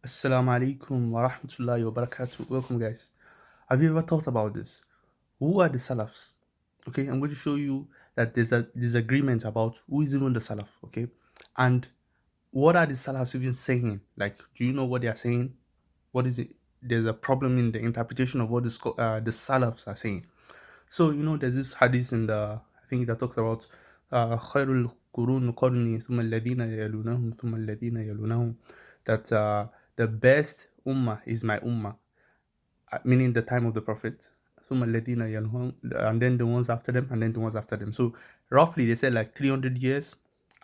Assalamu alaikum wa rahmatullahi wa barakatuh. Welcome, guys. Have you ever thought about this? Who are the Salafs? Okay, I'm going to show you that there's a disagreement about who is even the Salaf. Okay, and what are the Salafs even saying? Like, do you know what they are saying? What is it? There's a problem in the interpretation of what the Salafs are saying. So there's this hadith in I think that talks about خير القرون قرني ثم الذين يلونهم ثم الذين يلونهم, that the best ummah is my ummah, meaning the time of the Prophet, ثم الذين يلونهم, and then the ones after them, and then the ones after them. So roughly they said like 300 years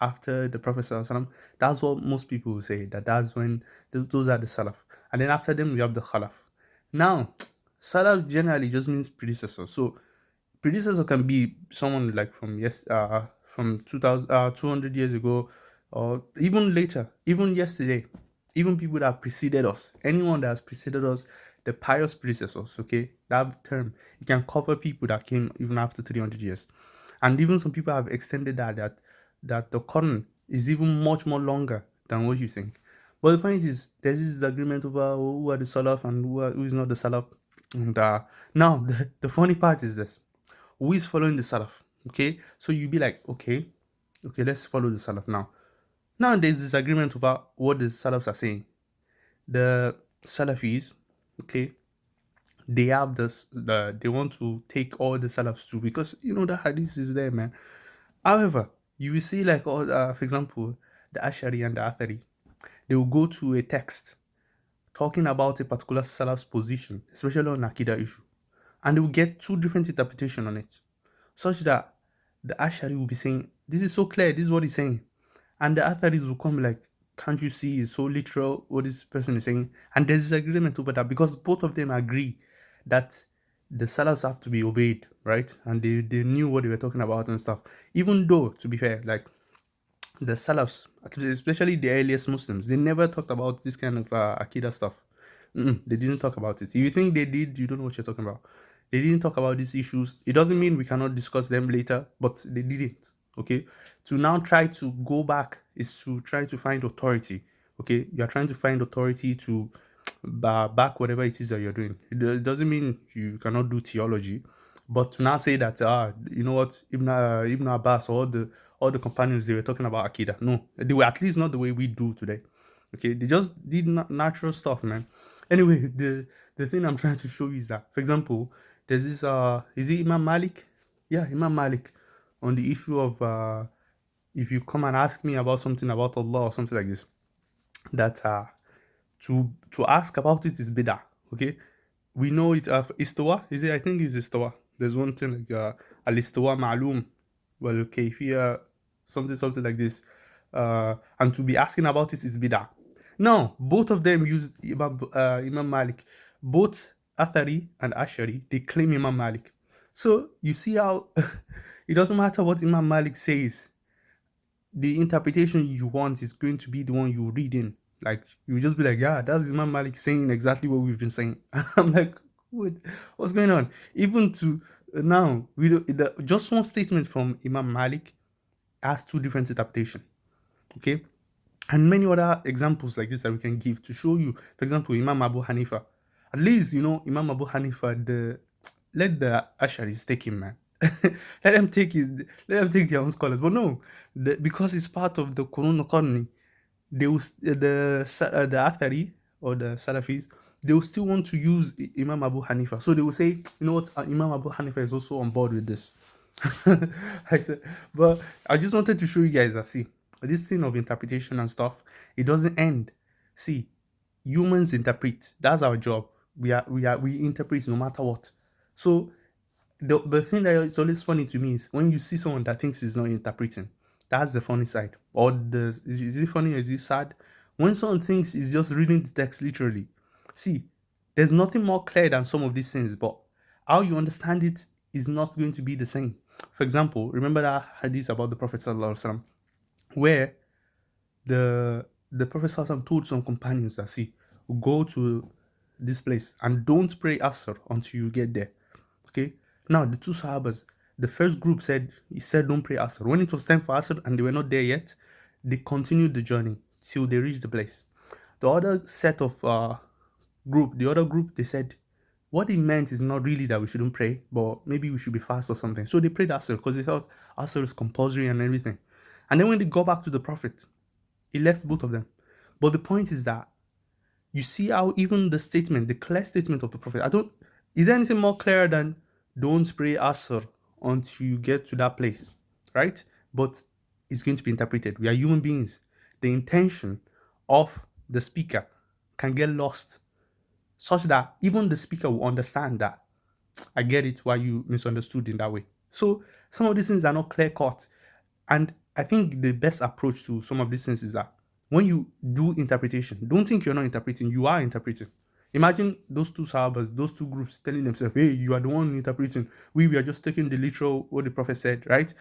after the Prophet sallallahu alaihi wasallam. That's what most people will say, that's when those are the Salaf. And then after them we have the Khalaf. Now Salaf generally just means predecessor. So predecessor can be someone like from 2000 200 years ago, or even later, even yesterday, even people that have preceded us, anyone that has preceded us, the pious predecessors. Okay, that term, it can cover people that came even after 300 years. And even some people have extended that the Quran is even much more longer than what you think. But the point is, there's this disagreement over who are the Salaf and who is not the Salaf. And now the funny part is this: who is following the Salaf? Okay, so you be like, okay, let's follow the Salaf now. Now there's disagreement over what the Salafs are saying. The Salafis, okay, they have they want to take all the Salafs too, because the hadith is there, man. However, you will see like for example, the Ashari and the Athari, they will go to a text talking about a particular Salaf's position, especially on Aqeedah issue, and they will get two different interpretations on it, such that the Ashari will be saying, this is so clear, this is what he's saying. And the Atharis will come like, can't you see it's so literal what this person is saying? And there's disagreement over that, because both of them agree that the Salafs have to be obeyed, right? And they knew what they were talking about and stuff. Even though, to be fair, like the Salafs, especially the earliest Muslims, they never talked about this kind of Akida stuff. They didn't talk about it. If you think they did, you don't know what you're talking about. They didn't talk about these issues. It doesn't mean we cannot discuss them later, but they didn't. Okay. To now try to go back is to try to find authority. Okay. You're trying to find authority to back whatever it is that you're doing. It doesn't mean you cannot do theology, but to now say that you know what, Ibn Abbas or all the companions, they were talking about Akida. No, they were at least not the way we do today. Okay, they just did natural stuff, man. Anyway, the thing I'm trying to show you is that, for example, there's this is it Imam Malik? Yeah, Imam Malik, on the issue of if you come and ask me about something about Allah or something like this, that to ask about it is bidah. Okay, we know it. Istawa, is it? I think it's istawa. There's one thing like al istawa ma'lum wal kayfiyya, something like this. And to be asking about it is bidah. Now both of them use Imam Malik. Both Athari and Ashari, they claim Imam Malik. So you see how it doesn't matter what Imam Malik says, the interpretation you want is going to be the one you read in. Like, you just be like, yeah, that's Imam Malik saying exactly what we've been saying. I'm like, what's going on? Even to now, just one statement from Imam Malik has two different interpretations. Okay, and many other examples like this that we can give to show you. For example, Imam Abu Hanifa. At least Imam Abu Hanifa. Let the Asharis take him, man. Let them take their own scholars. But no, because it's part of the Qur'an Qarni, the Athari or the Salafis, they will still want to use Imam Abu Hanifa. So they will say, you know what, Imam Abu Hanifa is also on board with this. I said, but I just wanted to show you guys that, see, this thing of interpretation and stuff, it doesn't end. See, humans interpret. That's our job. We interpret no matter what. So the thing that is always funny to me is when you see someone that thinks he's not interpreting. That's the funny side. Or is it funny or is it sad? When someone thinks he's just reading the text literally. See, there's nothing more clear than some of these things, but how you understand it is not going to be the same. For example, remember that hadith about the Prophet Sallallahu Alaihi Wasallam, where the Prophet Sallallahu Alaihi Wasallam told some companions that, see, go to this place and don't pray Asr until you get there. Okay. Now the two Sahabas, the first group he said don't pray Asr. When it was time for Asr and they were not there yet, they continued the journey till they reached the place. The other set of the other group, they said what it meant is not really that we shouldn't pray, but maybe we should be fast or something. So they prayed Asr because they thought Asr is compulsory and everything. And then when they got back to the Prophet, he left both of them. But the point is that you see how even the statement, the clear statement of the Prophet, is there anything more clear than don't pray Asr until you get to that place, right? But it's going to be interpreted. We are human beings. The intention of the speaker can get lost such that even the speaker will understand that I get it why you misunderstood in that way. So some of these things are not clear cut. And I think the best approach to some of these things is that when you do interpretation, don't think you're not interpreting, you are interpreting. Imagine those two sahabas, those two groups telling themselves, hey, you are the one interpreting. We are just taking the literal what the prophet said, right?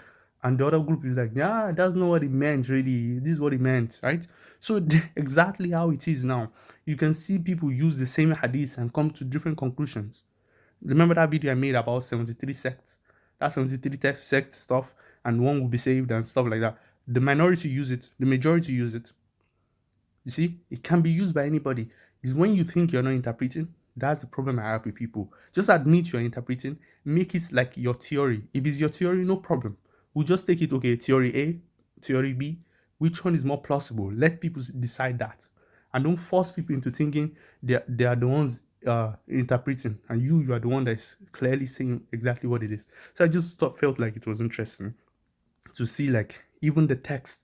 And the other group is like, yeah, that's not what it meant, really. This is what it meant, right? So exactly how it is now. You can see people use the same hadith and come to different conclusions. Remember that video I made about 73 sects? That 73 sect stuff, and one will be saved and stuff like that. The minority use it, the majority use it. You see, it can be used by anybody. It's when you think you're not interpreting, that's the problem I have with people. Just admit you're interpreting, make it like your theory. If it's your theory, no problem. We'll just take it, okay, theory A, theory B, which one is more plausible? Let people decide that. And don't force people into thinking they are the ones interpreting, and you are the one that's clearly saying exactly what it is. So I just felt like it was interesting to see like even the text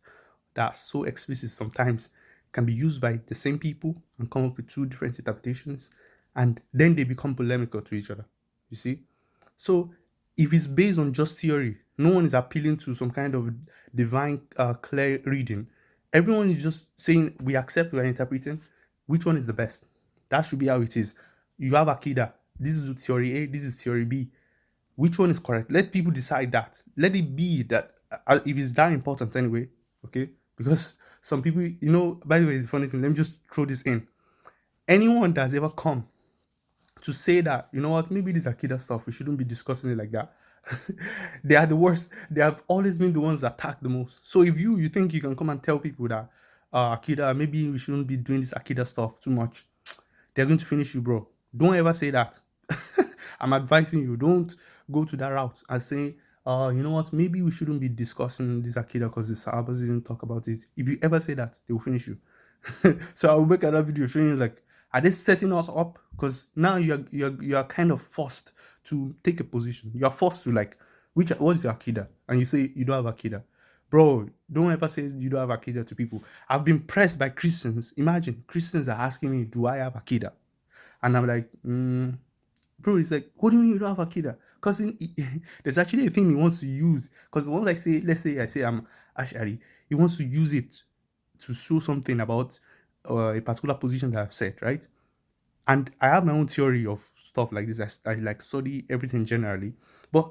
that's so explicit sometimes can be used by the same people and come up with two different interpretations, and then they become polemical to each other. You see? So if it's based on just theory, no one is appealing to some kind of divine clear reading. Everyone is just saying we accept, we are interpreting. Which one is the best? That should be how it is. You have Aqeedah. This is theory A, this is theory B. Which one is correct? Let people decide that. Let it be that if it's that important anyway, okay? Because some people, by the way, the funny thing, let me just throw this in. Anyone that's ever come to say that, you know what, maybe this Akida stuff, we shouldn't be discussing it like that. They are the worst. They have always been the ones that attack the most. So if you think you can come and tell people that Akida, maybe we shouldn't be doing this Akida stuff too much, they're going to finish you, bro. Don't ever say that. I'm advising you, don't go to that route and say, you know what, maybe we shouldn't be discussing this Akida because the Sahabas didn't talk about it. If you ever say that, they will finish you. So I will make another video showing you like, are they setting us up? Because now you're kind of forced to take a position. You are forced to like, what is your Akida? And you say you don't have Akida. Bro, don't ever say you don't have Akida to people. I've been pressed by Christians. Imagine, Christians are asking me, do I have Akida? And I'm like, bro, it's like, what do you mean you don't have Akida? Because there's actually a thing he wants to use. Because once let's say I say I'm Ash'ari, he wants to use it to show something about a particular position that I've said, right? And I have my own theory of stuff like this. I like study everything generally. But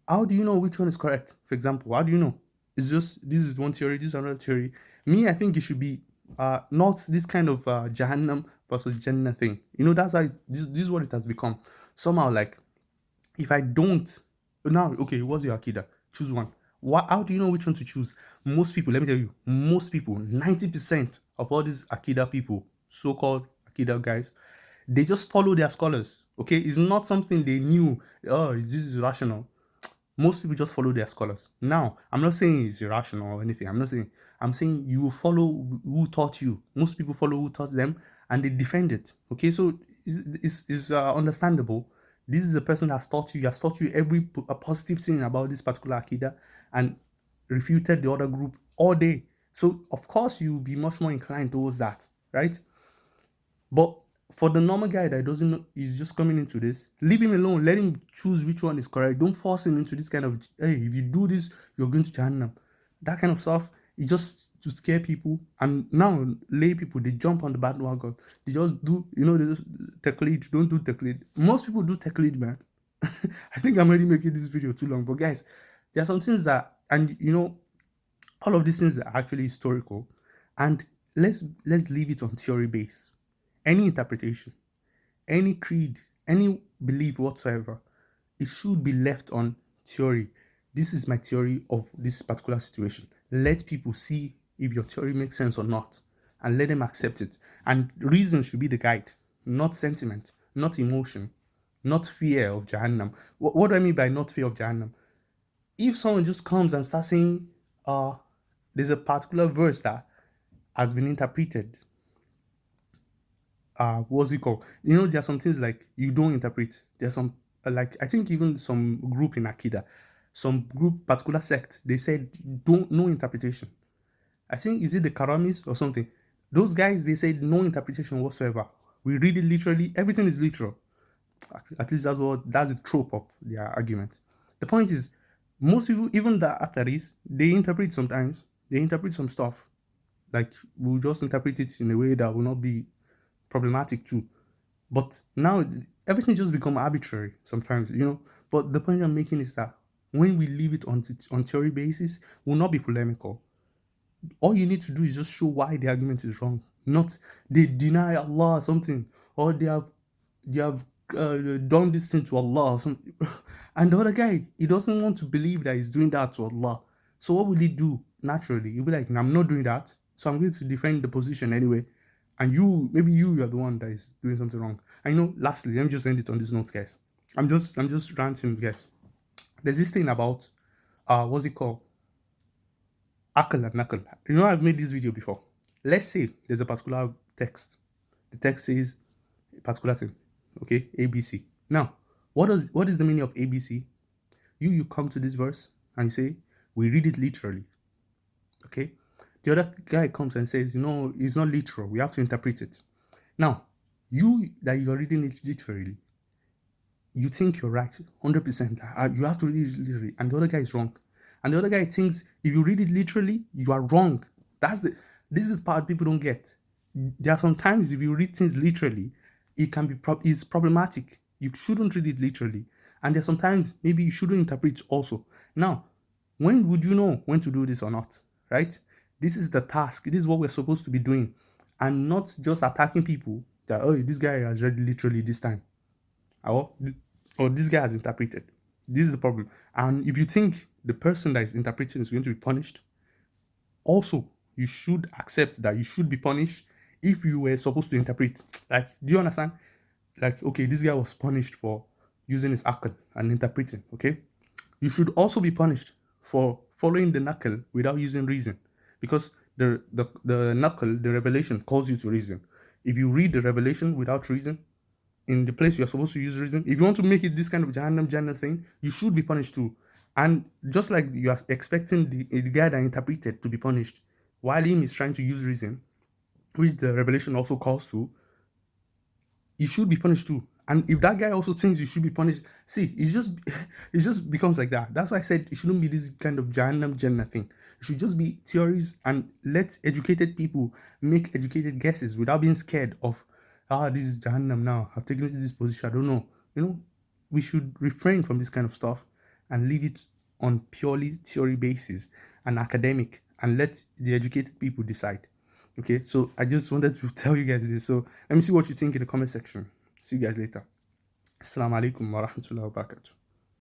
how do you know which one is correct? For example, how do you know? It's just, this is one theory, this is another theory. Me, I think it should be not this kind of Jahannam versus Jannah thing. That's how this is what it has become. Somehow, like, if I don't, now, okay, what's your Akida? Choose one. How do you know which one to choose? Most people, let me tell you, most people, 90% of all these Akida people, so-called Akida guys, they just follow their scholars. Okay, it's not something they knew. Oh, this is rational. Most people just follow their scholars. Now, I'm not saying it's irrational or anything. I'm saying you follow who taught you. Most people follow who taught them and they defend it. Okay, so it's understandable. This is the person that has taught you. He has taught you every a positive thing about this particular Akida and refuted the other group all day. So, of course, you'll be much more inclined towards that, right? But for the normal guy that doesn't know, he's just coming into this, leave him alone. Let him choose which one is correct. Don't force him into this kind of, hey, if you do this, you're going to Jahannam. That kind of stuff. It just to scare people. And now, lay people, they jump on the bandwagon. They just do, they just taqlid. Don't do taqlid. Most people do taqlid, man. I think I'm already making this video too long. But guys, there are some things that, and all of these things are actually historical. And let's leave it on theory base. Any interpretation, any creed, any belief whatsoever, it should be left on theory. This is my theory of this particular situation. Let people see if your theory makes sense or not. and let them accept it. And reason should be the guide, not sentiment, not emotion, not fear of Jahannam. What do I mean by not fear of Jahannam? If someone just comes and starts saying, there's a particular verse that has been interpreted, what's it called? You know, there are some things like you don't interpret. There's some, like, I think even some group in Aqeedah, some group, particular sect, they said, don't, no interpretation. I think, is it the Karamis or something? Those guys, they said no interpretation whatsoever. We read it literally, everything is literal. At least that's the trope of their argument. The point is, most people, even the Ataris, they interpret sometimes. They interpret some stuff. Like, we'll just interpret it in a way that will not be problematic too. But now everything just become arbitrary sometimes, you know. But the point I'm making is that when we leave it on theory basis, we'll not be polemical. All you need to do is just show why the argument is wrong. Not they deny Allah or something, or they have done this thing to Allah or something. And the other guy, he doesn't want to believe that he's doing that to Allah. So what will he do naturally? He'll be like, I'm not doing that, so I'm going to defend the position anyway. And maybe you are the one that is doing something wrong. I know. Lastly, let me just end it on this note, guys. I'm just ranting, guys. There's this thing about what's it called? Akal and nakal. You know, I've made this video before. Let's say there's a particular text. The text says a particular thing. Okay, ABC. Now, what is the meaning of ABC? You come to this verse and you say, we read it literally. Okay? The other guy comes and says, no, it's not literal. We have to interpret it. Now, that you're reading it literally, you think you're right, 100%. You have to read it literally, and the other guy is wrong. And the other guy thinks if you read it literally, you are wrong. This is the part people don't get. There are some times if you read things literally, it can be it's problematic. You shouldn't read it literally. And there's sometimes maybe you shouldn't interpret also. Now, when would you know when to do this or not? Right? This is the task. This is what we're supposed to be doing, and not just attacking people that, oh, this guy has read literally this time, or this guy has interpreted. This is the problem. And if you think the person that is interpreting is going to be punished, also you should accept that you should be punished if you were supposed to interpret. Like, do you understand? Like, okay, this guy was punished for using his akal and interpreting. Okay, you should also be punished for following the nakal without using reason, because the nakal, the revelation, calls you to reason. If you read the revelation without reason, in the place you're supposed to use reason, if you want to make it this kind of Jahannam thing, you should be punished too. And just like you are expecting the guy that interpreted to be punished, while him is trying to use reason, which the revelation also calls to, you should be punished too. And if that guy also thinks you should be punished, see, it just becomes like that. That's why I said it shouldn't be this kind of Jannah thing. It should just be theories, and let educated people make educated guesses without being scared of, this is Jahannam now. I've taken it to this position. I don't know. You know, we should refrain from this kind of stuff and leave it on purely theory basis and academic, and let the educated people decide. Okay, so I just wanted to tell you guys this. So let me see what you think in the comment section. See you guys later. Assalamu alaikum wa rahmatullahi wa barakatuh.